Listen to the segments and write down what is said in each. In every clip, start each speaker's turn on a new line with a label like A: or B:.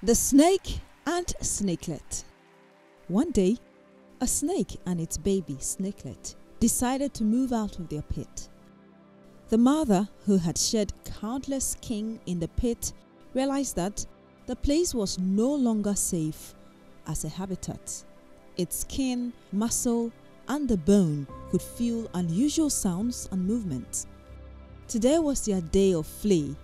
A: The Snake and Snakelet. One day, a snake and its baby Snakelet decided to move out of their pit. The mother, who had shed countless skin in the pit, realized that the place was no longer safe as a habitat. Its skin, muscle, and the bone could feel unusual sounds and movements. Today was their day of flee.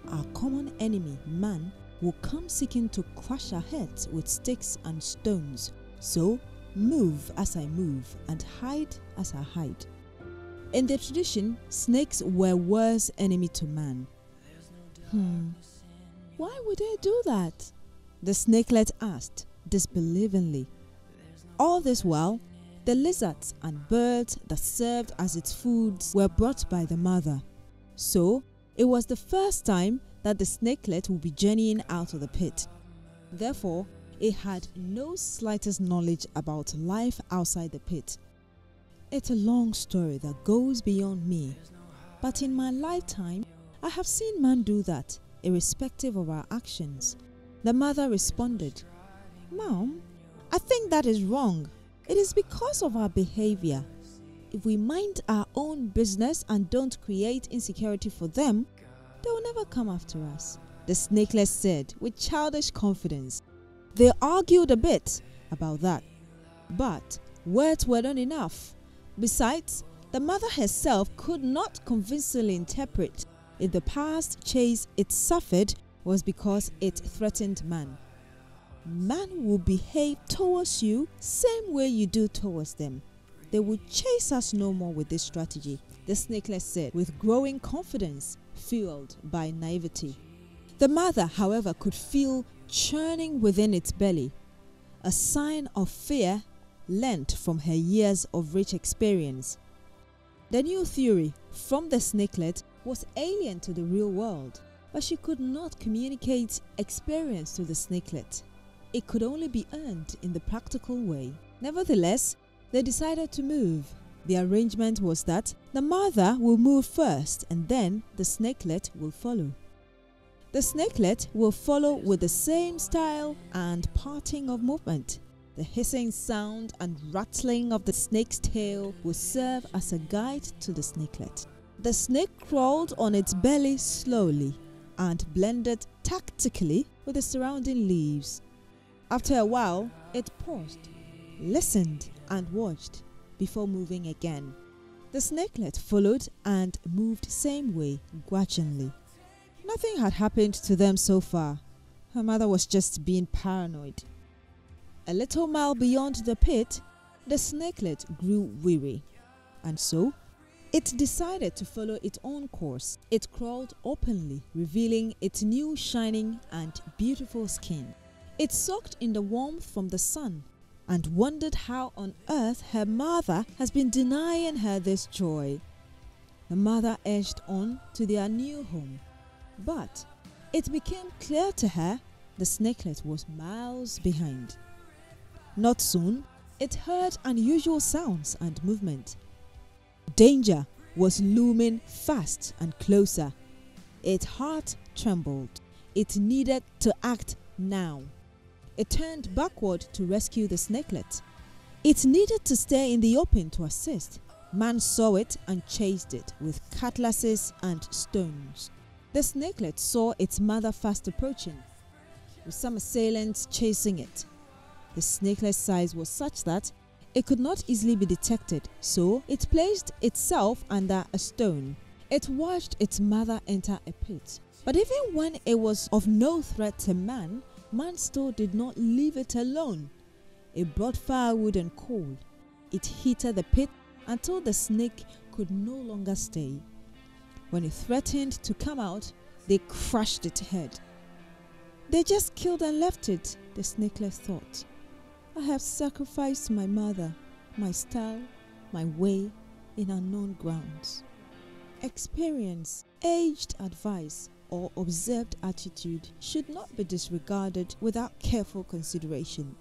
A: Our common enemy, man, will come seeking to crush our heads with sticks and stones. So, move as I move and hide as I hide. In the tradition, snakes were worse enemy to man. Why would they do that? The snakelet asked disbelievingly. All this while, the lizards and birds that served as its foods were brought by the mother. So, it was the first time that the snakelet would be journeying out of the pit. Therefore, it had no slightest knowledge about life outside the pit. It's a long story that goes beyond me, but in my lifetime, I have seen man do that, irrespective of our actions. The mother responded, "Mom, I think that is wrong. It is because of our behavior. If we mind our own business and don't create insecurity for them, they will never come after us," the snakelet said with childish confidence. They argued a bit about that, but words were not enough. Besides, the mother herself could not convincingly interpret if the past chase it suffered was because it threatened man. Man will behave towards you same way you do towards them. They will chase us no more with this strategy, the snakelet said with growing confidence, fueled by naivety. The mother, however, could feel churning within its belly, a sign of fear lent from her years of rich experience. The new theory from the snakelet was alien to the real world, but she could not communicate experience to the snakelet. It could only be earned in the practical way. Nevertheless, they decided to move. The arrangement was that the mother will move first and then the snakelet will follow. The snakelet will follow with the same style and parting of movement. The hissing sound and rattling of the snake's tail will serve as a guide to the snakelet. The snake crawled on its belly slowly and blended tactically with the surrounding leaves. After a while, it paused, listened and watched before moving again. The snakelet followed and moved same way gradually. Nothing had happened to them so far. Her mother was just being paranoid. A little mile beyond the pit, the snakelet grew weary, and so it decided to follow its own course. It crawled openly, revealing its new shining and beautiful skin. It soaked in the warmth from the sun and wondered how on earth her mother has been denying her this joy. The mother edged on to their new home, but it became clear to her the snakelet was miles behind. Not soon, it heard unusual sounds and movement. Danger was looming fast and closer. Its heart trembled. It needed to act now. It turned backward to rescue the snakelet. It needed to stay in the open to assist. Man saw it and chased it with cutlasses and stones. The snakelet saw its mother fast approaching, with some assailants chasing it. The snakelet's size was such that it could not easily be detected, so it placed itself under a stone. It watched its mother enter a pit. But even when it was of no threat to man, man still did not leave it alone. It brought firewood and coal. It heated the pit until the snake could no longer stay. When it threatened to come out, they crushed its head. They just killed and left it, the snakelet thought. I have sacrificed my mother, my style, my way in unknown grounds. Experience, aged advice, or observed attitude should not be disregarded without careful consideration.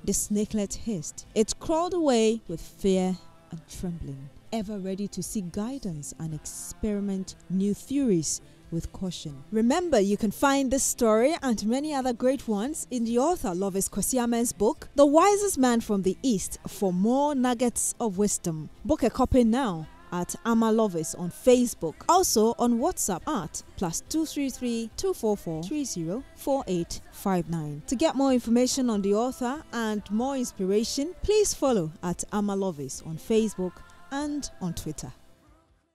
A: The snakelet hissed. It crawled away with fear and trembling. ever ready to seek guidance and experiment new theories with caution. Remember, you can find this story and many other great ones in the author Lovis Kwasi Armah's book, The Wisest Man from the East, for more nuggets of wisdom. Book a copy now at Armah Lovis on Facebook. Also on WhatsApp at +233 244 304859. To get more information on the author and more inspiration, please follow at Armah Lovis on Facebook and on Twitter.